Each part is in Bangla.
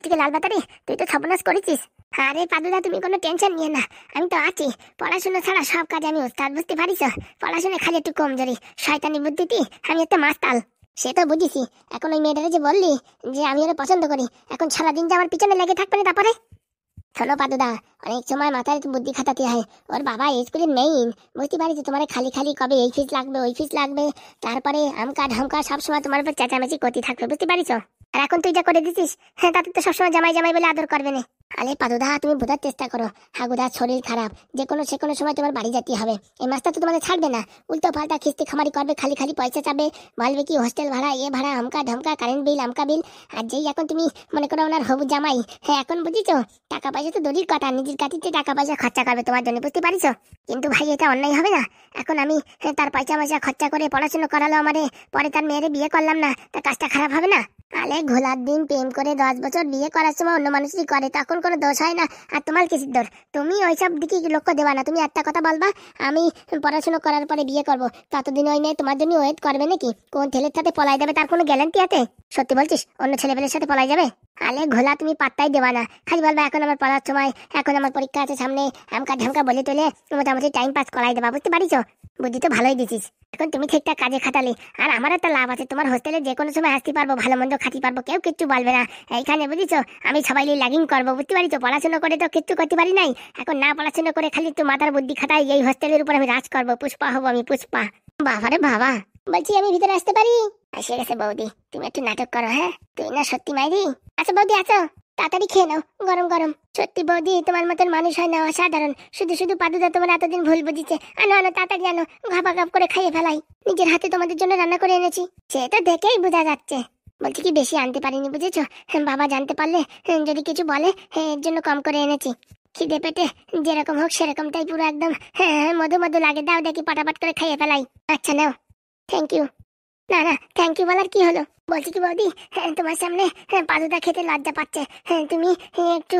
ঠিক লাল বাতারি, তুই তো সর্বনাশ করেছিস। আরে পাদুদা, তুমি কোনো টেনশন নিয়ে না, আমি তো আছি। পড়াশোনা ছাড়া সব কাজ আমি ওস্তাদ, বুঝতে পারিস? পড়াশোনা খালি একটু কমজোরি, শয়তানি বুদ্ধিতে আমি একটা মাস্তাল। সে তো বুঝিছি। এখন ওই মেয়েটারে যে বললি যে আমি ওরা পছন্দ করি, এখন সারাদিন যে আমার পিছনে লেগে থাকবে না তারপরে? শোনো পাদুদা, অনেক সময় মাথায় একটু বুদ্ধি খাটাতে হয়। ওর বাবা এই স্কুলের মেইন, বুঝতে পারিস? তোমার খালি খালি কবে এই ফিস লাগবে ওই ফিস লাগবে, তারপরে আমকা ঢমকা সবসময় তোমার উপর চেঁচামেচি করতে থাকবে, বুঝতে পারিস? আর এখন তুই যা করে দিছিস, হ্যাঁ, তাতে তো সবসময় জামাই জামাই বলে আদর করবে না। আরে পাদুদা, তুমি বোঝার চেষ্টা করো। হাগুদার শরীর খারাপ, যে কোনো সময় তোমার বাড়ি যেতে হবে। এই মাসটা তো তোমাদের ছাড়বে না, উল্টো পাল্টা খিস্তি খামারি করবে, খালি খালি পয়সা চাবে, বলবে কি হোস্টেল ভাড়া, এ ভাড়া, আমকা ঢমকা, কারেন্ট বিল, আমকা বিল। আর যেই এখন তুমি মনে করো ওনার হবু জামাই, হ্যাঁ, এখন বুঝিছো টাকা পয়সা তো দূরের কথা, নিজের কাটিতে টাকা পয়সা খরচা করবে তোমার জন্য, বুঝতে পারিস? কিন্তু ভাই, এটা অন্যায় হবে না? এখন আমি তার পয়সা পয়সা খরচা করে পড়াশোনা করালো আমারে, পরে তার মেয়েরে বিয়ে করলাম না, তার কাজটা খারাপ হবে না? আলে ঘোলার দিন প্রেম করে 10 বছর বিয়ে করার সময় অন্য মানুষই করে, তখন কোনো দোষ হয় না। আর তোমার কিসের দোষ? তুমি ওইসব দিকে লক্ষ্য দেবা না। তুমি একটা কথা বলবা, আমি পড়াশোনা করার পরে বিয়ে করব, ততদিন ওই মেয়ে তোমার জন্য ওয়েট করবে নাকি? কোন ছেলের সাথে পলাই যাবে তার কোনো গ্যারান্টি আছে? সত্যি বলছিস অন্য ছেলেপেলের সাথে পলাই যাবে? আলে ঘোলা, তুমি পাত্তাই দেবা না, খালি বলবা এখন আমার পড়ার সময়, এখন আমার পরীক্ষা আছে সামনে, আমকা ঢামকা বলে তোলে মোটামুটি টাইম পাস করাই দেবা, বুঝতে পারিস? বুদ্ধি তো ভালোই দিছিস। এখন তুমি ঠিকঠাক কাজে খাটালি, আর আমার একটা লাভ আছে, তোমার হোস্টেলে যে কোনো সময় আসতে পারবো, ভালো মন্দ খাতে পারবো, কেউ কিচ্ছু বলবে না। এইখানে বুঝিছো আমি সবাই লাগিং করবো, বুঝতে পারিস? পড়াশোনা করে তো কিচ্ছু করতে পারি নাই, এখন না পড়াশোনা করে খালি একটু মাথার বুদ্ধি খাটাই, এই হোস্টেলের উপর আমি রাজ করবো, পুষ্পা হবো আমি, পুষ্পা। বাবারে বাবা, বলছি আমি ভিতরে আসতে পারি? এসে গেছে বৌদি, তুমি একটু নাটক করো, হ্যাঁ? তুই না সত্যি মাইরি। আচ্ছা বৌদি, আছো, তাড়াতাড়ি খেয়ে নাও, গরম গরম। সত্যি বৌদি, তোমার মতন মানুষ হয় না, অসাধারণ। শুধু শুধু পাদুদা তোমার এতদিন ভুল বুঝিছে। আনো আনো, তাড়াতাড়ি আনো, ঘাপা ঘাপ করে খাইয়ে ফেলাই। নিজের হাতে তোমাদের জন্য রান্না করে এনেছি, সেটা দেখেই বোঝা যাচ্ছে। বলছি কি, বেশি আনতে পারিনি, বুঝেছো? বাবা জানতে পারলে যদি কিছু বলে, এর জন্য কম করে এনেছি। খিদে পেটে যেরকম হোক সেরকমটাই পুরো একদম মধু মধু লাগে। দাও দেখি, পটাপট করে খাইয়ে ফেলাই। আচ্ছা নাও, থ্যাংক ইউ। না না, থ্যাংক ইউ বলার কি হলো? বলছি কি বৌদি, তোমার সামনে পাদুদা খেতে লজ্জা পাচ্ছে, তুমি একটু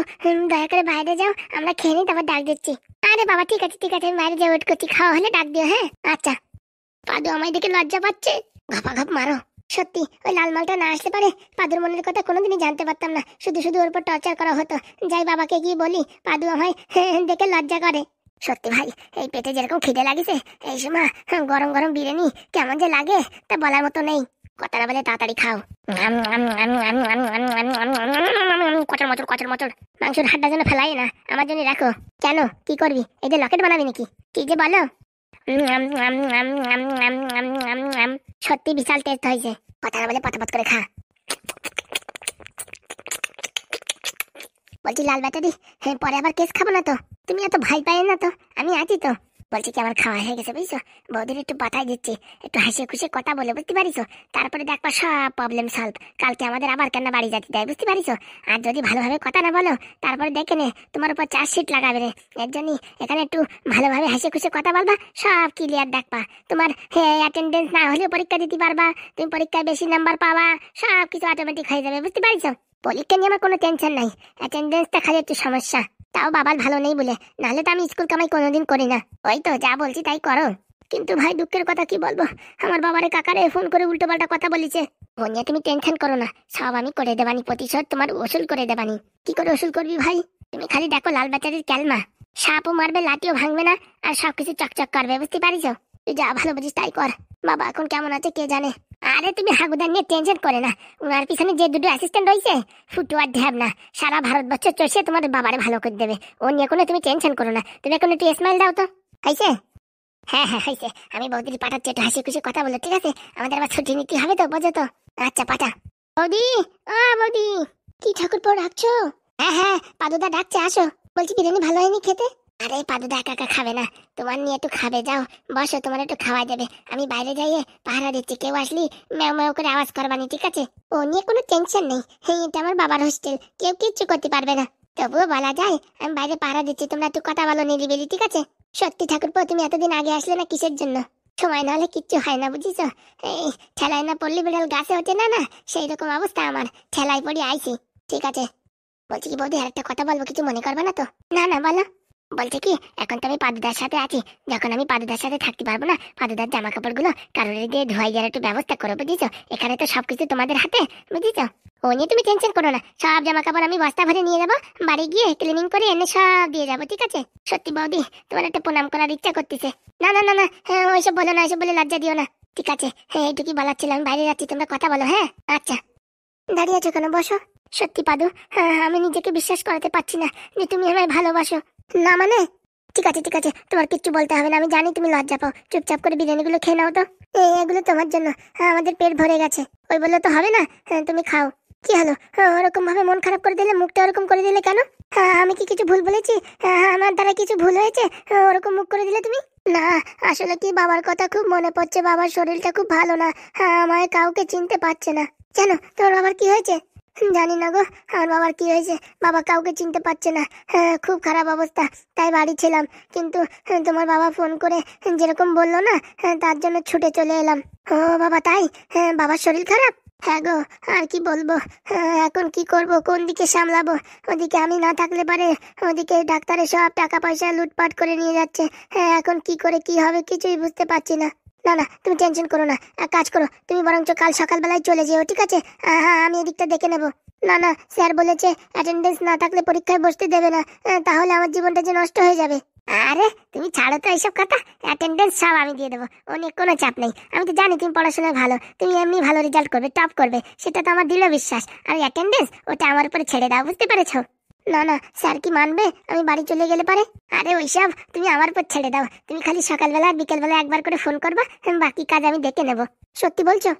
দয়া করে বাইরে যাও, আমরা খেয়ে নিই, তারপর ডাক দিচ্ছি। আরে বাবা, ঠিক আছে ঠিক আছে, আমি বাইরে যাই, ওয়েট করছি, খাওয়া হলে ডাক দিও, হ্যাঁ? আচ্ছা। পাদু আমায় দেখে লজ্জা পাচ্ছে, ঘাপা ঘাপ মারো। সত্যি ওই লাল মালটা না আসতে পারে, পাদুর মনের কথা কোনোদিনই জানতে পারতাম না, শুধু শুধু ওর উপর টর্চার করা হতো। যাই বাবাকে গিয়ে বলি, পাদু আমায় দেখে লজ্জা করে। সত্যি ভাই, এই পেটে যেরকম খিদে লাগিছে, এই সময় গরম গরম বিরিয়ানি কেমন যে লাগে তা বলার মতো নেই। কথাটা বলে তাড়াতাড়ি খাও। কচর মচর কচর মচর। মাংসের হাড্ডা যেন ফেলাই না, আমার জন্য রাখো। কেন, কি করবি? এই যে লকেট বানাবি নাকি? কি যে বলো। সত্যি বিশাল টেস্ট হয়েছে। কথাটা বলে পটাপট করে খা। বলছি লাল ব্যাটারি, পরে আবার কেস খাবো না তো? তুমি এত ভয় পাই না তো, আমি আছি তো। বলছি কি, আমার খাওয়া হয়ে গেছে, বুঝছো? বৌদির একটু পাঠাই দিচ্ছি, একটু হাসি খুশি কথা বলে, বুঝতে পারিস? তারপরে দেখবা সব প্রবলেম সলভ। কালকে আমাদের আবার কেন বাড়ি যেতে দেয়, বুঝতে পারিস? আর যদি ভালোভাবে কথা না বলো, তারপরে দেখে নে তোমার উপর চার্জশিট লাগাবে রে। এর জন্যই এখানে একটু ভালোভাবে হাসি খুশি কথা বলবা, সব ক্লিয়ার দেখবা। তোমার অ্যাটেন্ডেন্স না হলেও পরীক্ষা দিতে পারবা, তুমি পরীক্ষায় বেশি নাম্বার পাবা, সব কিছু অটোমেটিক হয়ে যাবে, বুঝতে পারিস? পরীক্ষা নিয়ে আমার কোনো টেনশন নাই, অ্যাটেন্ডেন্সটা খালি একটু সমস্যা। তাও বাবার ভালো নেই বলে, নাহলে তো আমি স্কুল কামাই কোনোদিন করি না। ওই তো যা বলছি তাই করো। কিন্তু ভাই, দুঃখের কথা কি বলবো, আমার বাবারে কাকারে ফোন করে উল্টো পাল্টা কথা বলিছে। ও নিয়ে তুমি টেনশন করো না, সব আমি করে দেবানি, প্রতিশোধ তোমার ওসুল করে দেবানি। কি করে ওসুল করবি ভাই? তুমি খালি দেখো লাল ব্যাটারির ক্যালমা, সাপও মারবে, লাঠিও ভাঙবে না, আর সবকিছু চকচক করবে, বুঝতে পারিস? তুই যা ভালো বুঝিস তাই কর। বাবা এখন কেমন আছে কে জানে। আরে তুমি হাগুদার নিয়ে টেনশন করে না, ওনার পিছনে যে দুটো অ্যাসিস্ট্যান্ট রয়েছে, ফুটু আর ঢ্যাব না, সারা ভারতবর্ষ চষে তোমার বাবারে ভালো করে দেবে। ও নিয়ে কোনো তুমি টেনশন করো না। তুমি এখন একটু স্মাইল দাও তো। হয়েছে? হ্যাঁ হ্যাঁ হয়েছে। আমি বৌদির পাঠাচ্ছি, একটু হাসি খুশি কথা বলো, ঠিক আছে? আমাদের আবার ছুটি নিতে হবে তো, বোঝো তো? আচ্ছা পাঠা। বৌদি, ও বৌদি। কি ঠাকুর পর ডাকছো? হ্যাঁ হ্যাঁ, পাদুদা ডাকছে, আসো। বলছি বিরিয়ানি ভালো হয়নি খেতে? আরে পাদুদা একা একা খাবে না, তোমার নিয়ে একটু খাবে, যাও বসো, তোমার একটু খাওয়াই দেবে। আমি বাইরে যাইয়ে পাহারা দিচ্ছি, কেউ আসলি ম্যাও ম্যাও করে আওয়াজ করবানি, ঠিক আছে? ও নিয়ে কোনো টেনশন নেই, এটা আমার বাবার হোস্টেল, কেউ কিচ্ছু করতে পারবে না। তবুও বলা যায় আমি বাইরে পাহারা দিচ্ছি, তোমরা একটু কথা বলো নিরিবিলি, ঠিক আছে? সত্যি ঠাকুরপো, তুমি এতদিন আগে আসলে না কিসের জন্য? সময় না হলে কিচ্ছু হয় না, বুঝিস? এই ঠেলায় না পড়লি বিড়াল গাছে ওঠে না, না সেই রকম অবস্থা আমার, ঠেলায় পড়ি আইছি, ঠিক আছে? বলছি কি বৌদি, আর একটা কথা বলবো, কিছু মনে করবে না তো? না না, বলো। বলছে কি, এখন তো আমি পাদুদার সাথে আছি, যখন আমি পাদুদার সাথে থাকতে পারবো না, পাদুদার জামা কাপড়গুলো কারোর দিয়ে ধোয়াই দেওয়ার একটু ব্যবস্থা করো, বুঝেছো? এখানে তো সবকিছু তোমাদের হাতে, বুঝেছো? ও নিয়ে তুমি টেনশন করো না, সব জামা কাপড় আমি বস্তা ভরে নিয়ে যাবো, বাড়ি গিয়ে ক্লিনিং করে এনে সব দিয়ে যাবো, ঠিক আছে? সত্যি বৌদি, তোমার একটা প্রণাম করার ইচ্ছা করতেছে। না না না না, হ্যাঁ ওইসব বলো না, ওইসব বলে লজ্জা দিও না। ঠিক আছে, হ্যাঁ এইটুকুই বলার ছিল, আমি বাইরে যাচ্ছি, তোমরা কথা বলো। হ্যাঁ আচ্ছা। দাঁড়িয়ে আছো কেন, বসো। সত্যি পাদু, হ্যাঁ আমি নিজেকে বিশ্বাস করাতে পারছি না যে তুমি আমায় ভালোবাসো। না মানে? ঠিক আছে ঠিক আছে, তোমার কিচ্ছু বলতে হবে না, আমি জানি তুমি লজ্জা পাও, চুপচাপ করে বিরিয়ানিগুলো খেয়ে নাও তো। এগুলো তোমার জন্য, হ্যাঁ আমাদের পেট ভরে গেছে, ওই বললে তো হবে না। হ্যাঁ তুমি খাও। কি হলো, ওরকম ভাবে মন খারাপ করে দিলে, মুখটা ওরকম করে দিলে কেন? হ্যাঁ আমি কি কিছু ভুল বলেছি? হ্যাঁ আমার দ্বারা কিছু ভুল হয়েছে? ওরকম মুখ করে দিলে তুমি? না, আসলে কি বাবার কথা খুব মনে পড়ছে, বাবার শরীরটা খুব ভালো না, হ্যাঁ আমায় কাউকে চিনতে পারছে না। জানো তোমার বাবার কি হয়েছে? জানি না গো, আমার বাবার কি হয়েছে, বাবা কাউকে চিনতে পারছে না, হ্যাঁ খুব খারাপ অবস্থা, তাই বাড়ি ছিলাম, কিন্তু তোমার বাবা ফোন করে যেরকম বললো না, তার জন্য ছুটে চলে এলাম। ও বাবা তাই? বাবার শরীর খারাপ? হ্যাঁ গো, আর কি বলবো, এখন কি করব, কোন দিকে সামলাবো? ওদিকে আমি না থাকলে পারে, ওদিকে ডাক্তারের সব টাকা পয়সা লুটপাট করে নিয়ে যাচ্ছে, এখন কি করে কি হবে কিছুই বুঝতে পারছি না। না না তুমি টেনশন করো না, এক কাজ করো, তুমি বরঞ্চ কাল সকালবেলায় চলে যেও, ঠিক আছে? হ্যাঁ আমি এদিকটা দেখে নেবো। না না, স্যার বলেছে অ্যাটেন্ডেন্স না থাকলে পরীক্ষায় বসতে দেবে না, তাহলে আমার জীবনটা যে নষ্ট হয়ে যাবে। আরে তুমি ছাড়ো তো এইসব কথা, অ্যাটেন্ডেন্স সব আমি দিয়ে দেবো, ও নিয়ে কোনো চাপ নেই। আমি তো জানি তুমি পড়াশোনায় ভালো, তুমি এমনি ভালো রেজাল্ট করবে, টপ করবে, সেটা তো আমার দৃঢ় বিশ্বাস। আর অ্যাটেন্ডেন্স ওটা আমার উপরে ছেড়ে দাও, বুঝতে পেরেছো? না না, স্যার কি মানবে আমি বাড়ি চলে গেলে পারে? আরে ওইসব তুমি আমার উপর ছেড়ে দাও, তুমি খালি সকালবেলা আর বিকেলবেলা একবার করে ফোন করবা, বাকি কাজ আমি দেখে নেব। সত্যি বলছো?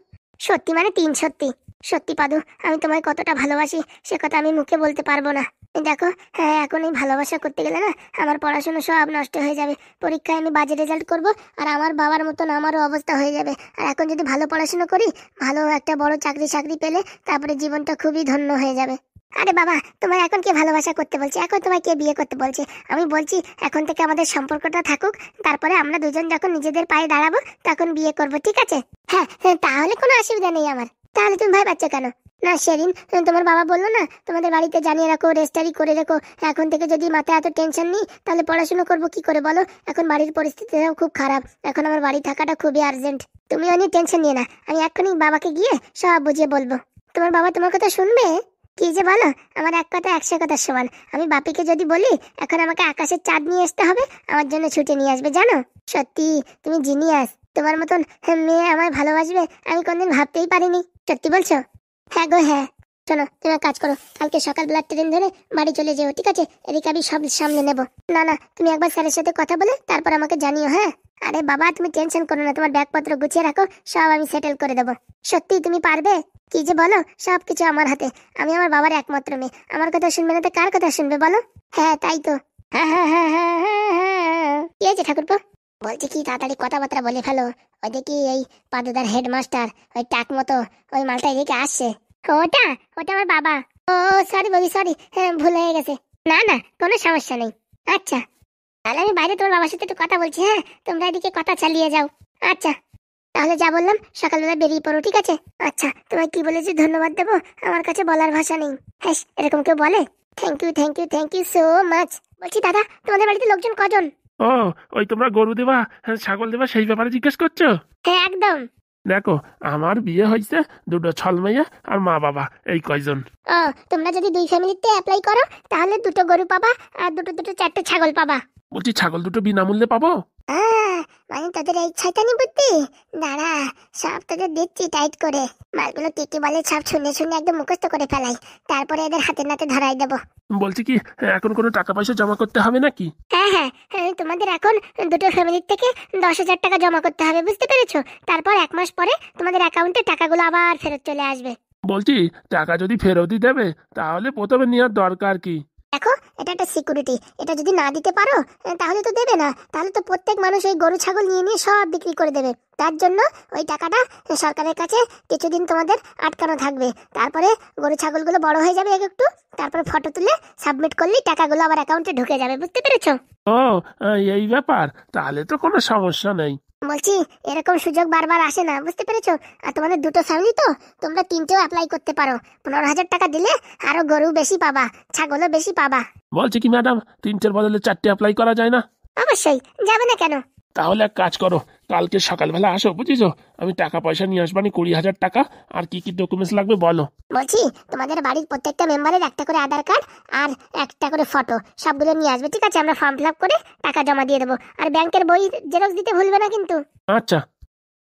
সত্যি মানে তিন সত্যি। সত্যি পাদু, আমি তোমায় কতটা ভালোবাসি সে কথা আমি মুখে বলতে পারবো না। দেখো, হ্যাঁ এখন এই ভালোবাসা করতে গেলে না আমার পড়াশোনা সব নষ্ট হয়ে যাবে, পরীক্ষায় আমি বাজে রেজাল্ট করব, আর আমার বাবার মতন আমারও অবস্থা হয়ে যাবে। আর এখন যদি ভালো পড়াশোনা করি, ভালো একটা বড় চাকরি পেলে তারপরে জীবনটা খুবই ধন্য হয়ে যাবে। আরে বাবা, তোমার এখন কে ভালোবাসা করতে বলছে, এখন তোমায় কে বিয়ে করতে বলছে? আমি বলছি এখন থেকে আমাদের সম্পর্কটা থাকুক, তারপরে আমরা দুজন যখন নিজেদের পায়ে দাঁড়াবো তখন বিয়ে করব, ঠিক আছে? হ্যাঁ তাহলে কোনো অসুবিধা নেই আমার। তাহলে তুমি ভয় পাচ্ছ কেন? না সেদিন তোমার বাবা বললো না, তোমাদের বাড়িতে জানিয়ে রাখো, রেজিস্টারি করে রেখো, এখন থেকে যদি মাথায় এত টেনশন নিই তাহলে পড়াশোনা করবো কি করে বলো? এখন বাড়ির পরিস্থিতিটাও খুব খারাপ, এখন আমার বাড়ি থাকাটা খুবই আর্জেন্ট। তুমি অনেক টেনশন নিয়ে না, আমি এক্ষুনি বাবাকে গিয়ে সব বুঝিয়ে বলবো। তোমার বাবা তোমার কথা শুনবে? কি যে বলো, আমার এক কথা 100 কথার সমান। আমি বাপিকে যদি বলি এখন আমাকে আকাশের চাঁদ নিয়ে আসতে হবে, আমার জন্য ছুটে নিয়ে আসবে, জানো? সত্যি তুমি জিনিয়াস, তোমার মতন মেয়ে আমায় ভালোবাসবে আমি কোনদিন ভাবতেই পারিনি। সত্যি বলছো? হ্যাঁ গো হ্যাঁ। শোনো, তুমি এক কাজ করো, কালকে সকালবেলা ট্রেন ধরে বাড়ি চলে যেও, ঠিক আছে? এদিকে আমি সব সামলে নেবো। না না, তুমি একবার স্যারের সাথে কথা বলে তারপর আমাকে জানিও, হ্যাঁ? আরে বাবা তুমি টেনশন করো না, তোমার ব্যাগপত্র গুছিয়ে রাখো, সব আমি সেটেল করে দেবো। সত্যি তুমি পারবে? কি যে বলো, সবকিছু আমার হাতে, আমি আমার বাবার একমাত্র মেয়ে, আমার কথা শুনবে না তো কার কথা শুনবে বলো? হ্যাঁ তাই তো। হ্যাঁ হ্যাঁ হ্যাঁ হ্যাঁ হ্যাঁ হ্যাঁ। কি হয়েছে ঠাকুরপো? বলছি কি তাড়াতাড়ি কথাবার্তা বলে ফেলো, ওই দেখি এই পাদুদার হেডমাস্টার ওই টাক মতো ওই মালটা এদিকে আসছে। ওটা ওটা আমার বাবা। ও সরি বলি, সরি, হ্যাঁ ভুল হয়ে গেছে। না না কোনো সমস্যা নেই। আচ্ছা তাহলে আমি বাইরে তোমার বাবার সাথে একটু কথা বলছি, হ্যাঁ তোমরা এদিকে কথা চালিয়ে যাও। আচ্ছা তাহলে যা বললাম সকালবেলা বেরিয়ে পড়ো, ঠিক আছে? আচ্ছা তোমায় কি বলেছি ধন্যবাদ দেবো, আমার কাছে বলার ভাষা নেই। হ্যাঁ এরকম কেউ বলে? Thank you thank you thank you so much. বলছি দাদা, তোমাদের বাড়িতে লোকজন কজন? ও, ওই তোমরা গরু দেবা ছাগল দেবা সেই ব্যাপারে জিজ্ঞেস করছো? হ্যাঁ একদম। দেখো, আমার বিয়ে হয়েছে, দুটো ছলমাইয়া আর মা বাবা, এই কয়জন। ও, তোমরা যদি দুই ফ্যামিলিতে অ্যাপ্লাই করো তাহলে দুটো গরু পাবা আর দুটো দুটো চারটে ছাগল পাবা। বলছি ছাগল দুটো বিনামূল্যে পাবো? মানে তোদের এই শয়তানি বুদ্ধি, দাঁড়া সব তোদের দিচ্ছি টাইট করে, মালগুলো কি কি বলে সব শুনে শুনে একদম মুখস্থ করে ফেলাই, তারপরে এদের হাতে নাতে ধরাই দেবো। বলছি কি, এখন কোনো টাকা পয়সা জমা করতে হবে নাকি? হ্যাঁ হ্যাঁ তোমাদের এখন দুটো ফ্যামিলির থেকে 10,000 টাকা জমা করতে হবে, বুঝতে পেরেছো? তারপর 1 মাস পরে তোমাদের অ্যাকাউন্টে টাকাগুলো আবার ফেরত চলে আসবে। বলছি টাকা যদি ফেরতই দেবে তাহলে প্রথমে নেওয়ার দরকার কি? দেখো এটা একটা সিকিউরিটি, এটা যদি না দিতে পারো তাহলে তো দেবে না, তাহলে তো প্রত্যেক মানুষ ওই গরু ছাগল নিয়ে নিয়ে সব বিক্রি করে দেবে। তার জন্য ওই টাকাটা সরকারের কাছে কিছুদিন তোমাদের আটকানো থাকবে, তারপরে গরু ছাগলগুলো বড় হয়ে যাবে এক একটু, তারপরে ফটো তুলে সাবমিট করলেই টাকাগুলো আবার অ্যাকাউন্টে ঢুকে যাবে, বুঝতে পেরেছো? ও, এই ব্যাপার, তাহলে তো কোনো সমস্যা নেই। বলছি এরকম সুযোগ বারবার আসে না, বুঝতে পেরেছো? আর তোমাদের দুটো ফ্যামিলি তো, তোমরা তিনটেও অ্যাপ্লাই করতে পারো। 15,000 টাকা দিলে আরো গরু বেশি পাবা, ছাগলও বেশি পাবা। বলছি কি ম্যাডাম, 3টের বদলে 4টে অ্যাপ্লাই করা যায় না? অবশ্যই, যাবে না কেন? তাহলে এক কাজ করো, কালকে সকালবেলা আসো, বুঝিছো? আমি টাকা পয়সা নিয়ে আসবানি 20,000 টাকা। আর কি কি ডকুমেন্টস লাগবে বলো। বলছি তোমাদের বাড়ির প্রত্যেকটা মেম্বারের একটা করে আধার কার্ড আর একটা করে ফটো সবগুলো নিয়ে আসবে, ঠিক আছে? আমরা ফর্ম ফিল আপ করে টাকা জমা দিয়ে দেবো। আর ব্যাংকের বই জেরক্স দিতে ভুলবে না কিন্তু। আচ্ছা,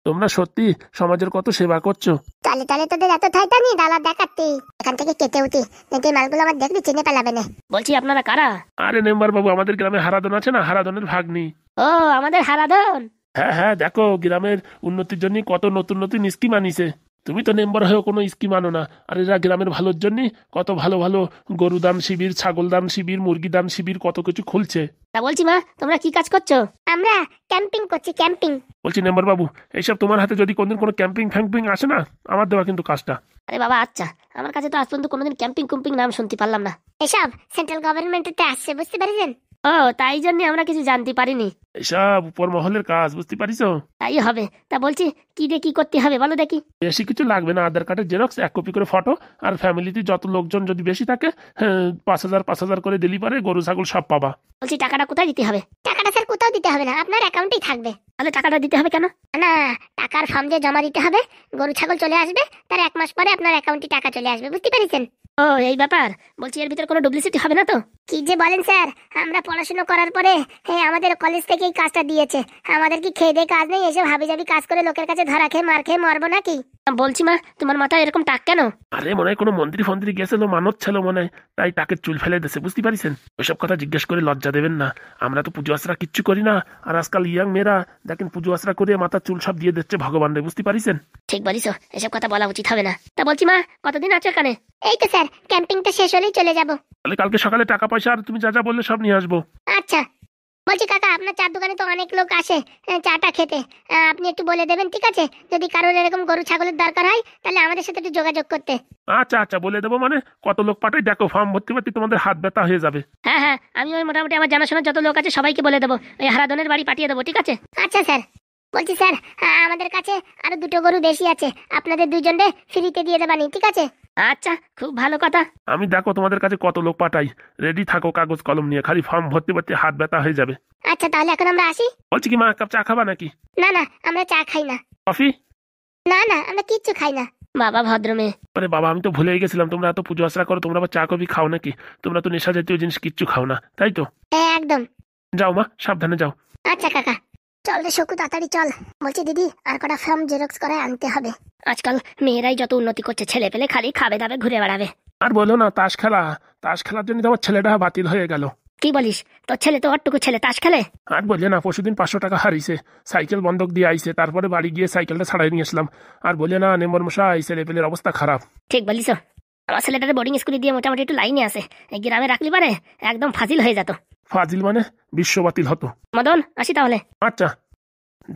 তোমরা সত্যি সমাজের কত সেবা করছো। তাহলে তাহলে তোদের এত থাইটা নি ডালা দেখাতে এখান থেকে কেটে উঠি, দেখে মালগুলো আমার দেখবি চিনে পেলাবে না। বলছি আপনারা কারা? আরে মেম্বার বাবু, আমাদের গ্রামে হারাধন আছে না, হারাধনের ভাগ্নি। ও, আমাদের হারাধন। হ্যাঁ হ্যাঁ, দেখো গ্রামের উন্নতির জন্য কত নতুন নতুন স্কিম আনিছে। তুমি তো মেম্বার হয়েও কোনো স্কিম আনো না, আর এরা গ্রামের ভালোর জন্য কত ভালো ভালো গরু দান শিবির, ছাগল দান শিবির, মুরগি দান শিবির কত কিছু খুলছে। তা বলছি মা, তোমরা কি কাজ করছো? আমরা ক্যাম্পিং করছি, ক্যাম্পিং। বলছি মেম্বার বাবু, এইসব তোমার হাতে যদি কোনদিন কোনো ক্যাম্পিং ফ্যাম্পিং আসে না, আমার দেওয়া কিন্তু কাজটা। আরে বাবা আচ্ছা, আমার কাছে তো আজ পর্যন্ত কোনোদিন ক্যাম্পিং কুম্পিং নাম শুনতে পারলাম না। এসব সেন্ট্রাল গভর্নমেন্টেতে আসছে, বুঝতে পারছেন? ও, তাই জন্য আমরা কিছু জানতে পারিনি। এসব উপর মহলের কাজ, বুঝতে পারিস? তাই হবে। তা বলছি কি দিয়ে কি করতে হবে বলো দেখি। বেশি কিছু লাগবে না, আধার কার্ডের জেরক্স, 1 কপি করে ফটো, আর ফ্যামিলিতে যত লোকজন যদি বেশি থাকে 5,000 করে দিলি পারে, গরু ছাগল সব পাবা। বলছি টাকাটা কোথায় দিতে হবে? টাকাটা স্যার কোথাও দিতে হবে না, আপনার অ্যাকাউন্টেই থাকবে। তাহলে টাকাটা দিতে হবে কেন? না, টাকার ফর্ম দিয়ে জমা দিতে হবে, গরু ছাগল চলে আসবে, তার 1 মাস পরে আপনার অ্যাকাউন্টে টাকা চলে আসবে, বুঝতে পেরেছেন? ও, এই ব্যাপার। বলছি এর ভিতরে কোনো ডুপ্লিসিটি হবে না তো? কি যে বলেন স্যার, আমরা পড়াশোনা করার পরে আমাদের কলেজ থেকেই কাজটা দিয়েছে। আমাদের কি খেয়ে দিয়ে কাজ নেই? এসব হাবিজাবি কাজ করে লোকের কাছে ধরা খেয়ে মার খেয়ে মরবো নাকি? বলছি মা, তোমার মাথায় এরকম টাক কেন? আরে মনে হয় কোনো মন্ত্রী ফন্ত্রী গেছিল, মানত ছিল মনে হয়, তাই টাকের চুল ফেলে দিয়েছে, বুঝতে পারিছেন? ওইসব কথা জিজ্ঞেস করে লজ্জা দেবেন না, আমরা তো পুজো আশ্রা কিচ্ছু করি না। আর আজকাল ইয়াং মেয়েরা দেখেন পুজো আশ্রা করে মাথার চুল সব দিয়ে দিচ্ছে ভগবান রে, বুঝতে পারিছেন? ঠিক বলিস, এসব কথা বলা উচিত হবে না। তা বলছি মা, কতদিন আছো এখানে? এই তো স্যার, ক্যাম্পিংটা শেষ হলেই চলে যাব। তাহলে কালকে সকালে টাকা পয়সা আর তুমি যা যা বললে সব নিয়ে আসবো। আচ্ছা। বলছি কাকা, আপনার চার দোকানে তো অনেক লোক আসে চাটা খেতে, আপনি একটু বলে দেবেন, ঠিক আছে? যদি কারোর এরকম গরু ছাগলের দরকার হয় তাহলে আমাদের সাথে একটু যোগাযোগ করতে। আচ্ছা আচ্ছা, বলে দেবো। মানে কত লোক পাঠাই দেখো, ফর্ম ভর্তি ভর্তি তোমাদের হাত ব্যথা হয়ে যাবে। হ্যাঁ হ্যাঁ, আমি ওই মোটামুটি আমার জানাশোনা যত লোক আছে সবাইকে বলে দেবো, ওই হারাধনের বাড়ি পাঠিয়ে দেবো, ঠিক আছে? আচ্ছা স্যার। বলছি স্যার, আমাদের কাছে আরো 2টো গরু বেশি আছে, আপনাদের 2জনকে ফ্রিতে দিয়ে দেবানি, ঠিক আছে? আচ্ছা, খুব ভালো কথা। আমি দেখো তোমাদের কাছে কত লোক পাঠাই, রেডি থাকো কাগজ কলম নিয়ে, খালি ফর্ম ভর্তি ভর্তি হাত ব্যথা হয়ে যাবে। আচ্ছা, তাহলে এখন আমরা আসি। বলছি কি মা, এক কাপ চা খাবা নাকি? না না, আমরা চা খাই না। কফি? না না, আমরা কিচ্ছু খাই না। বাবা ভদ্র মেয়ে। আরে বাবা, আমি তো ভুলেই গেছিলাম, তোমরা এত পুজো আশ্রা করো, তোমরা আবার চা কফি খাও নাকি? তোমরা তো নেশা জাতীয় জিনিস কিচ্ছু খাও না, তাই তো? একদম। যাও মা, সাবধানে যাও। আচ্ছা কাকা। চল রে শকু, তাড়াতাড়ি চল। বলছি দিদি, আর কটা ফর্ম জেরক্স করে আনতে হবে। আজকাল মেয়েরাই যত উন্নতি করছে, ছেলে পেলে খালি খাবে দাবে ঘুরে বেড়াবে। আর বলো না, তাস খেলার জন্য তো আমার ছেলেটা বাতিল হয়ে গেল। কি বলিস? তোর ছেলে তো ওরটুকু ছেলে তাস খেলে? আর বললে না, পরশুদিন 500 টাকা হারিয়েছে, সাইকেল বন্ধক দিয়ে আইছে, তারপরে বাড়ি গিয়ে সাইকেলটা ছাড়াই নিয়ে আসলাম। আর বললে না, নেম্বর মশাই, ছেলে পেলের অবস্থা খারাপ। ঠিক বলিস। আমার ছেলেটাকে বোর্ডিং স্কুলে দিয়ে মোটামুটি একটু লাইনে আছে, এই গ্রামে রাখলি পারে একদম ফাজিল হয়ে যেত। ফাজিল মানে বিশ্ব বাতিল হতো। মদন, আসি তাহলে। আচ্ছা,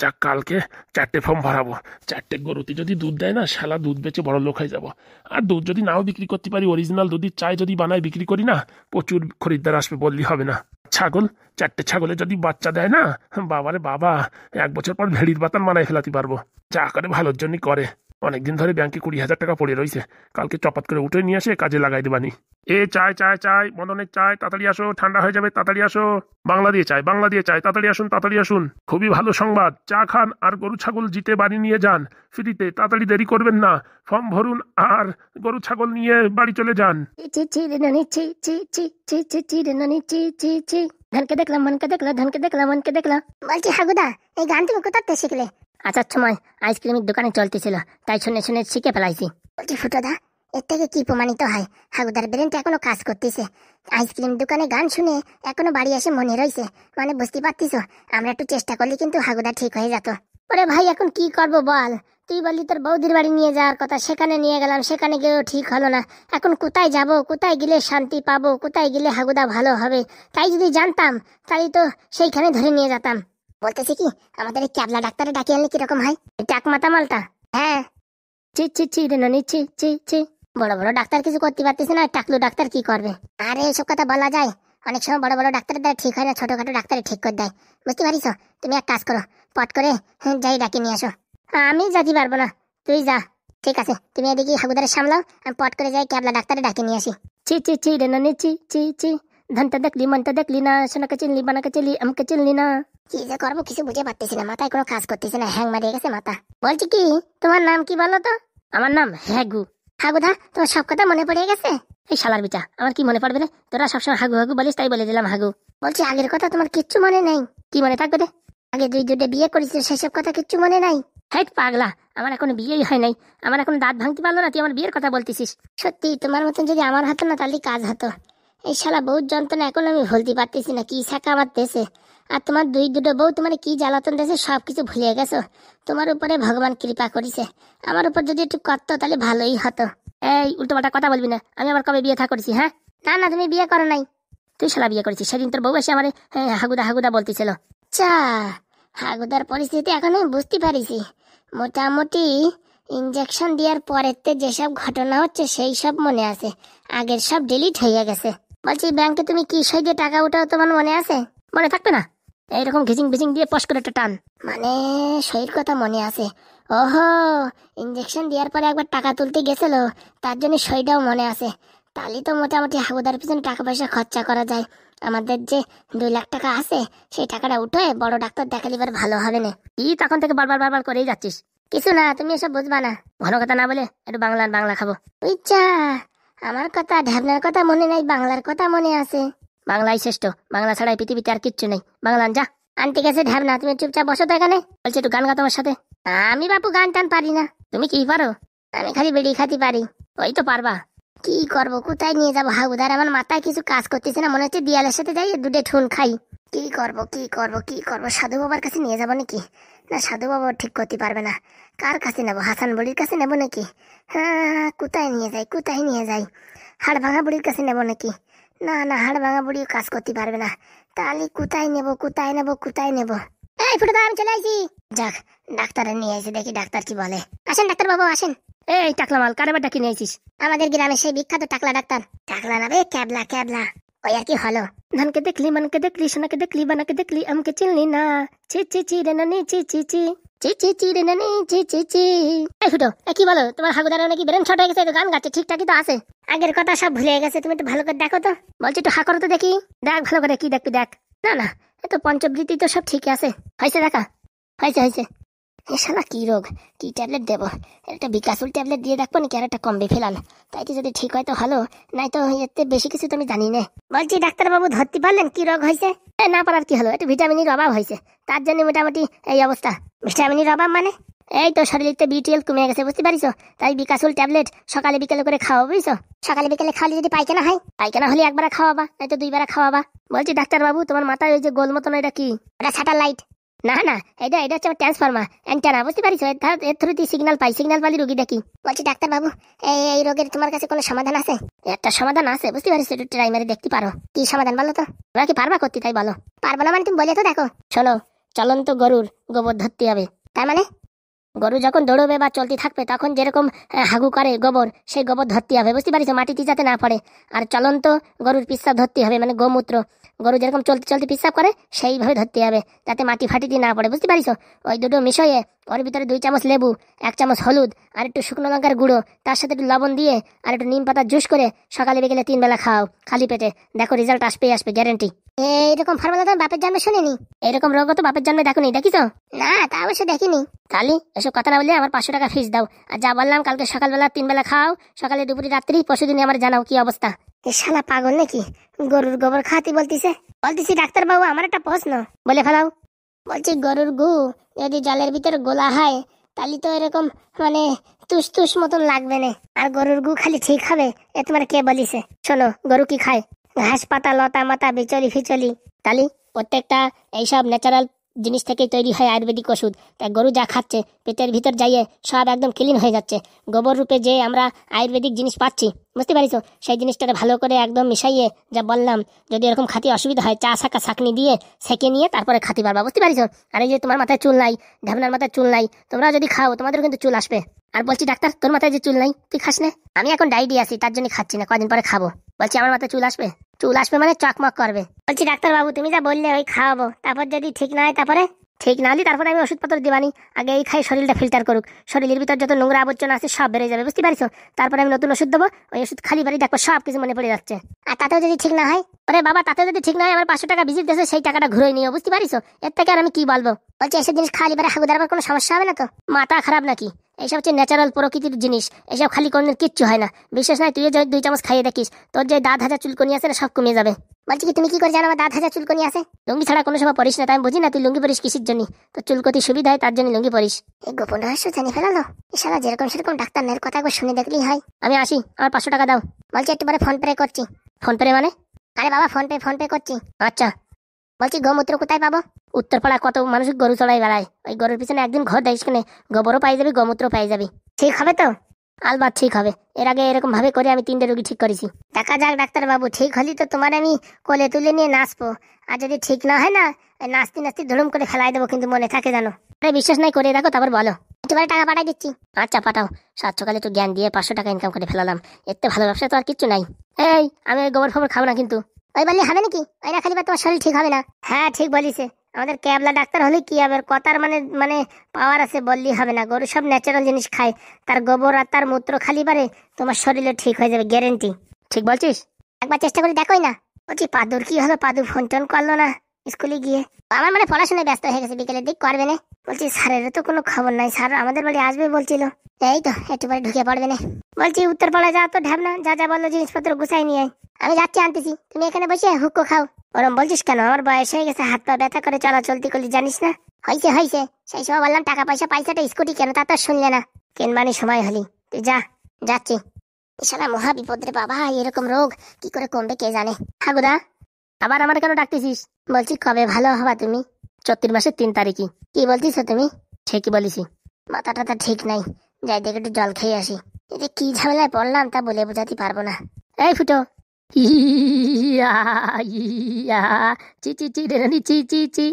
যাক, কালকে 4টে ফর্ম ভরাবো। 4টে গরুতে যদি দুধ দেয় না, শালা দুধ বেচে বড় লোক হয়ে যাবো। আর দুধ যদি নাও বিক্রি করতে পারি, অরিজিনাল দুধের চায় যদি বানায় বিক্রি করি না, প্রচুর খরিদ্দার আসবে, বললি হবে না। ছাগল, 4টে ছাগলে যদি বাচ্চা দেয় না, বাবারে বাবা, 1 বছর পর ভেড়ির বাতান বানায় ফেলাতে পারবো। যা করে ভালোর জন্যই করে। অনেকদিন ধরে ব্যাংকে 20,000 টাকা পড়ে রয়েছে, কালকে চপাত করে উঠে নিয়ে এসে কাজে লাগাই দেবানি। চাই মদনের চাই, তাড়াতাড়ি আসো, ঠান্ডা হয়ে যাবে, তাড়াতাড়ি আসো। বাংলা দিয়ে চাই, তাড়াতাড়ি আসুন, তাড়াতাড়ি আসুন। খুবই ভালো সংবাদ, চা খান আর গরু ছাগল জিতে বাড়ি নিয়ে যান ফ্রিতে, তাড়াতাড়ি দেরি করবেন না। ফর্ম ভরুন আর গরু ছাগল নিয়ে বাড়ি চলে যান। ধনকে দেখলাম, মনকে দেখলাম, ধনকে দেখলাম, মনকে দেখলাম। বলছি হাগুদা, এই গান তুমি কোথাতে শিখলে? আসার সময় আইসক্রিমের দোকানে চলতেছিল, তাই শুনে শুনে শিখে ফেলাইছি। বলছি ফুটোদা, এর থেকে কি প্রমাণিত হয় হাগুদার ব্রেনটা এখনো কাজ করতেছে? আইসক্রিম দোকানে গান শুনে এখনো বাড়ি এসে মনে রয়েছে, মানে বুঝতে পারতিস? আমরা একটু চেষ্টা করলে কিন্তু হাগুদা ঠিক হয়ে যেত। ওরে ভাই, এখন কি করবো বল? তুই বললি তোর বৌদির বাড়ি নিয়ে যাওয়ার কথা, সেখানে নিয়ে গেলাম, সেখানে গিয়েও ঠিক হলো না। এখন কোথায় যাব, কোথায় গেলে শান্তি পাবো, কোথায় গেলে হাগুদা ভালো হবে? তাই যদি জানতাম তাই তো সেইখানে ধরে নিয়ে যেতাম। বলতেছি কি, আমাদের এই ক্যাবলা ডাক্তারে ডাকিয়ে আনলে কিরকম হয়? টাক মাথা মালটা। হ্যাঁ, চি রে নানি, চি। বড় বড় ডাক্তার কিছু করতে পারতেছে না, টাকলু ডাক্তার কি করবে? আরে এসব কথা বলা যায়? অনেক সময় বড় বড় ডাক্তারের দ্বারা ঠিক হয় না, ছোটখাটো ডাক্তারে ঠিক করে দেয়, বুঝতে পারিস? তুমি এক কাজ করো, পট করে যাই ডাকে নিয়ে আসো। আমি যেতে পারবো না, তুই যা। ঠিক আছে, তুমি এদিকে হাগুদারে সামলাও, আমি পট করে যাই ক্যাবলা ডাক্তারে ডাকে নিয়ে আসি। চি চি চি রে নানি চি চি চি, ধনটা দেখলি মনটা দেখলি না, সোনাকে চিনলি বানাকে চিনলি আমাকে চিনলি না। কি যে করবো কিছু বুঝে পারতেছি না, মাথায় কোনো কাজ করতেছে না, হ্যাং মারিয়ে গেছে মাথা। বলছি কি, তোমার নাম কি বলো তো? আমার নাম হ্যাগু। হাগুদা, তোমার সব কথা মনে পড়ে গেছে? এই শালার বিটা, আমার কি মনে পড়বে রে? তোরা সবসময় হাগু হাগু বলিস, তাই বলে দিলাম হাগু। বলছি আগের কথা তোমার কিচ্ছু মনে নেই? কি মনে থাকবে রে? আগে দুটো বিয়ে করেছিল, সেসব কথা কিচ্ছু মনে নাই? হ্যাঁ পাগলা, আমার এখনো বিয়েই হয় নাই, আমার এখন দাঁত ভাঙতে পারলো না, তুই আমার বিয়ের কথা বলতেছিস? সত্যি তোমার মতন যদি আমার হতো না তাহলে কাজ হতো। এই শালা বউ যন্ত্রণা এখন আমি ভুলতে পারতেছি না, কি শাখা আমার দেশে। আর তোমার দুটো বউ তোমার কি জ্বালাতন দেশে, সবকিছু ভুলে গেছো। তোমার উপরে ভগবান কৃপা করেছে, আমার উপর যদি একটু করতো তাহলে ভালোই হতো। এই উল্টোপাল্টা কথা বলবি না, আমি আবার কবে বিয়ে থা করেছি? হ্যাঁ না না, তুমি বিয়ে করো নাই, তুই শালা বিয়ে করেছিস। সেদিন তোর বউ এসে আমার হাগুদা হাগুদা বলতেছিল। চা, হাগুদার পরিস্থিতি এখন আমি বুঝতে পারিছি। মোটামুটি ইঞ্জেকশন দেওয়ার পরের যেসব ঘটনা হচ্ছে সেই সব মনে আছে, আগের সব ডিলিট হয়ে গেছে। বলছি ব্যাংকে তুমি কি সই দিয়ে টাকা উঠাও, তোমার মনে আছে? মনে থাকবে না, এইরকম ঘিচিং বিচিং দিয়ে পশ করে একটা টান। মানে সইর কথা মনে আছে? ওহো, ইঞ্জেকশন দেওয়ার পরে একবার টাকা তুলতে গেছিল, তার জন্য সইটাও মনে আছে। তাহলে তো মোটামুটি হাগুদার পিছনে টাকা পয়সা খরচা করা যায়। আমাদের যে 2 লাখ টাকা আছে, সেই টাকাটা উঠে বড় ডাক্তার দেখালে এবার ভালো হবে না। কি তখন থেকে বারবার বারবার করেই যাচ্ছিস? কিছু না, তুমি এসব বুঝবা না। ঘন কথা না বলে একটু বাংলা খাবো। ইচ্ছা, আমার কথা ঢ্যাবনার কথা মনে নাই, বাংলার কথা মনে আছে। বাংলাই শ্রেষ্ঠ, বাংলা ছাড়াই পৃথিবীতে আর কিচ্ছু নেই। বাংলা যা। আনতে গেছে ঢ্যাবনা, তুমি চুপচাপ বসো তো এখানে। বলছি একটু গান গা তোমার সাথে। আমি বাপু গান টান পারি না। তুমি কি পারো? আমি খালি বেড়ি খাতি পারি। ওই তো পারবা। কি করবো, কোথায় নিয়ে যাবো হাগুদার? আমার মাথায় কিছু কাজ করতেছে না, মনে হচ্ছে দিয়ালের সাথে যাই দুটো ঠুন খাই। কি করবো, সাধু বাবার কাছে নিয়ে যাবো নাকি? না, সাধু বাবা ঠিক করতে পারবে না। কার কাছে নেবো? হাসান বুড়ির কাছে নেবো নাকি? হ্যাঁ, কোথায় নিয়ে যাই? হাড় ভাঙা বুড়ির কাছে নেবো নাকি? না না, হাড় ভাঙা বুড়িও কাজ করতে পারবে না। তাহলে কোথায় নেবো? এই ফুটো, আমি চলে আসি। যাক, ডাক্তারে নিয়ে এসে দেখি ডাক্তার কি বলে। আসেন ডাক্তার বাবু, আসেন। এই টাকলা মাল, কারে ডাকি নিয়েছিস? আমাদের গ্রামে সেই বিখ্যাত টাকলা ডাক্তার। টাকলা না বে, ক্যাবলা। ওই আর কি হলো? ধনকে দেখলি, মনকে দেখলি, সোনাকে দেখলি, বানাকে দেখলি, আমাকে চিনলি না। চি চি চি রে নানি চি চি চি, চি চি চি রে নানি চি চি চি। এই ফুটো, কি বলো? তোমার হাগুদারে নাকি ব্রেন শর্ট হয়ে গেছে? গান গাচ্ছে ঠিকঠাকই তো আছে। আগের কথা সব ভুলে গেছে, তুমি একটু ভালো করে দেখো তো। বলছি একটু হা করো তো দেখি। দেখ ভালো করে, কি দেখবি দেখ। না না, এত পঞ্চবৃত্তি তো সব ঠিক আছে। হয়েছে দেখা, হয়েছে। এ শালা কি রোগ, কি ট্যাবলেট দেবো? একটা বিকাশুল ট্যাবলেট দিয়ে দেখবো নাকি, আর একটা কমবে ফেলান। তাই তো যদি ঠিক হয় তো ভালো, নাই তো এতে বেশি কিছু তুমি জানি না। বলছি ডাক্তারবাবু, ধরতে পারলেন কি রোগ হয়েছে? না পারার কি হলো, একটু ভিটামিনের অভাব হয়েছে, তার জন্য মোটামুটি এই অবস্থা। ভিটামিনের অভাব মানে? এই তো শরীরে B12 কমে গেছে, বুঝতে পারিস? তাই বিকাশুল ট্যাবলেট সকালে বিকেলে করে খাওয়া, বুঝছো? সকালে বিকেলে খাওয়ালে যদি পায়খানা হয়, পায়খানা হলে একবার খাওয়াবা, নাই তো 2বার খাওয়াবা। বলছি ডাক্তারবাবু, তোমার মাথায় ওই যে গোল মতন এটা কি? ওটা স্যাটেলাইট। না না, এটা হচ্ছে আমার ট্রান্সফর্মার, অ্যান্টেনা, বুঝতে পারিস? এর থ্রুতে সিগন্যাল পালি রোগী দেখি। বলছি ডাক্তারবাবু, এই রোগের তোমার কাছে কোনো সমাধান আছে? একটা সমাধান আছে, বুঝতে পারিস? একটু ট্রাই মেরে দেখতে পারো। কি সমাধান বলো তো? তোমরা কি পারবা করতে, তাই বলো। পারবো না মানে তুমি বলে তো দেখো। শোনো, চলন্ত গরুর গোবর ধরতে হবে। তার মানে? গরু যখন দৌড়বে বা চলতে থাকবে, তখন যেরকম হাগু করে গোবর, সেই গোবর ধরতে হবে, বুঝতে পারিস? মাটিতে যাতে না পড়ে। আর চলন্ত গরুর পিসাব ধরতে হবে, মানে গোমূত্র। গরু যেরকম চলতে পিসাব করে, সেইভাবে ধরতে হবে, যাতে মাটি ফাটিতে না পড়ে, বুঝতে পারিস? ওই দুটো মিশিয়ে ওর ভিতরে 2 চামচ লেবু, 1 চামচ হলুদ, আর একটু শুকনো লঙ্কার গুঁড়ো, তার সাথে একটু লবণ দিয়ে আর একটু নিম পাতার জুস করে সকালে বিকেলে 3 বেলা খাও, খালি পেটে। দেখো রেজাল্ট আসবে গ্যারেন্টি। এইরকম ফর্মুলা তো বাপের জন্মে শুনিনি। এরকম রোগ তো বাপের জন্মে দেখোনি, দেখিস? না, তা অবশ্য দেখিনি। তাহলে এসব কথা না বললে আমার 500 টাকা ফিস দাও। আর যা বললাম, কালকে সকালবেলা 3 বেলা খাও, সকালে দুপুরে রাত্রি, পরশুদিনে আমার জানাও কি অবস্থা। এ শালা পাগল নাকি, গরুর গোবর খাতি বলতেছি ডাক্তারবাবু, আমার একটা প্রশ্ন। বলে ফেলাও। বলছি গরুর গু যদি জলের ভিতরে গোলা হয়, তাহলে তো এরকম মানে তুস মতন লাগবে না। আর গরুর গু খালি ঠিক হবে, এ তোমার কে বলিছে? শোনো, গরু কি খায়? ঘাস পাতা, লতা মাতা, বিচলি ফিচলি। তাহলে প্রত্যেকটা এইসব ন্যাচারাল জিনিস থেকে তৈরি হয় আয়ুর্বেদিক ওষুধ। তাই গরু যা খাচ্ছে, পেটের ভিতর যাইয়ে সব একদম ক্লিন হয়ে যাচ্ছে। গোবর রূপে যে আমরা আয়ুর্বেদিক জিনিস পাচ্ছি, বুঝতে পারিস? সেই জিনিসটাকে ভালো করে একদম মিশাইয়ে, যা বললাম, যদি এরকম খাতি অসুবিধা হয়, চা ছাঁকনি দিয়ে সেকে নিয়ে তারপরে খাতি পারবা, বুঝতে পারিস? আর এই যে তোমার মাথায় চুল নাই, ঢাবনার মাথায় চুল নাই, তোমরা যদি খাও তোমাদের কিন্তু চুল আসবে। আর বলছি ডাক্তার, তোর মাথায় যে চুল নাই, তুই খাস না? আমি এখন ডায়েটে আছি, তার জন্য খাচ্ছি না, কদিন পরে খাবো। বলছি আমার মাথায় চুল আসবে? চুল আসবে মানে চকমক করবে। বলছি ডাক্তারবাবু, তুমি যা বললে ওই খাওয়াবো, তারপর যদি ঠিক না হয় তারপরে? ঠিক না হলে তারপরে আমি ওষুধপত্র দিবানি। আগে এই খাই শরীরটা ফিল্টার করুক, শরীরের ভিতর যত নোংরা আবর্জনা আছে সব বেড়ে যাবে, বুঝতে পারিস? তারপরে আমি নতুন ওষুধ দেবো, ওই ওষুধ খালি বাড়ি দেখবো সব কিছু মনে পড়ে যাচ্ছে। আর তাতেও যদি ঠিক না হয়, ওরে বাবা তাতেও যদি ঠিক না হয় আমার 500 টাকা ভিজিট দিয়েছে সেই টাকাটা ঘুরে নিও, বুঝতে পারিস? এর থেকে আর আমি কি বলবো? বলছি এসব জিনিস খালি বারে হাগুদার আবার কোনো সমস্যা হবে না তো? মাথা খারাপ নাকি? এইসব হচ্ছে ন্যাচারাল প্রকৃতির জিনিস, এসব খালি কোনদিন কিচ্ছু হয় না। বিশেষ নয়, তুইও যদি 2 চামচ খাইয়ে দেখিস তোর যে দাঁত হাজার চুলকনি আছে না সব কমে যাবে। বলছি কি তুমি কি করে জানো আমার দাঁত হাজার চুলকনি আছে? লুঙ্গি ছাড়া কোনো সময় পরিস না, তাই আমি বুঝি না তুই লুঙ্গি পরিস কিসের জন্য। তোর চুলকতি সুবিধা হয় তার জন্য লুঙ্গি পরিস। এই গোপন রহস্য জানি ফেলালো। ইশালা যেরকম সেরকম ডাক্তার নের কথা একবার শুনে দেখলেই হয়। আমি আসি, আমার 500 টাকা দাও। বলছি একটু পরে ফোন পে করছি। ফোন পে মানে? আরে বাবা ফোন পে করছি। আচ্ছা। বলছি গোমূত্র কোথায় পাবো? উত্তরপাড়া কত মানুষ গরু চড়াই বেড়ায়, ওই গরুর পিছনে একদিন ঘর দেয়, সেখানে গোবরও পাই যাবি গোমূত্র পাই যাবি। ঠিক হবে তো? আলবাত ঠিক হবে। এর আগে এরকম ভাবে করে আমি 3টে রোগী ঠিক করেছি। দেখা যাক ডাক্তার বাবু, ঠিক হলি তো তোমার আমি কোলে তুলে নিয়ে নাচবো, আর যদি ঠিক না হয় না নাচতে নাচতে ধুলুম করে ফেলাই দেবো, কিন্তু মনে থাকে জানো। বিশ্বাস নাই করে দেখো তারপর বলো। একেবারে টাকা পাঠাই দিচ্ছি। আচ্ছা পাঠাও। সাত সকালে একটু জ্ঞান দিয়ে 500 টাকা ইনকাম করে ফেলালাম, এতে ভালো ব্যবসা তো আর কিচ্ছু নাই। এই আমি ওই গোবর ফোবর খাবো না কিন্তু। ওই বললি হবে নাকি? ওই না খালি তোমার শরীর ঠিক হবে না। হ্যাঁ ঠিক বলিছে, আমাদের ক্যাবলা ডাক্তার হলে কি হবে, কথার মানে মানে পাওয়ার আছে, বললি হবে না। গরু সব ন্যাচারাল জিনিস খায়, তার গোবর আর তার মূত্র খালি পারে তোমার শরীরে ঠিক হয়ে যাবে, গ্যারেন্টি। ঠিক বলছিস? একবার চেষ্টা করে দেখোই না। বলছি পাদুর কি হলো? পাদু ফোন টোন করলো না স্কুলে গিয়ে? আমার মানে পড়াশোনায় ব্যস্ত হয়ে গেছে, বিকেলের দিক করবে না। বলছি স্যারের তো কোনো খবর নাই, স্যার আমাদের বাড়ি আসবে বলছিল। এই তো একটু পরে ঢুকে পড়বে না। বলছি উত্তরপাড়া যা তো ঢাবনা, যা যা বললো জিনিসপত্র গুছাই নিয়ে আয়। আমি যাচ্ছি, আনতেছি। তুমি এখানে বসে হুক্কো খাও। ওরম বলছিস কেন? আমার বয়স হয়ে গেছে, হাত পা ব্যথা করে চলা চলতি করলি জানিস না। হয়েছে হয়েছে, সেই সময় বললাম টাকা পয়সা পাইসাটা স্কুটি কেন, তা তো শুনলে না। কেনবানি সময় হলি, তুই যা। যাচ্ছি। এছাড়া মহা বিপদ রে বাবা, এরকম রোগ কি করে কমবে কে জানে। হাগুদা আবার আমার কেন ডাকতেছিস? বলছি কবে ভালো হবা তুমি? 34 মাসের 3 তারিখে। কি বলতিস তুমি? ঠিকই বলিছি। মাথাটা তো ঠিক নাই, যাই দেখে একটু জল খেয়ে আসি। এতে কি ঝামেলায় পড়লাম তা বলে বোঝাতে পারবো না। এই ফুটো, ইয়া ইয়া চি চি চি রে চি চি চি।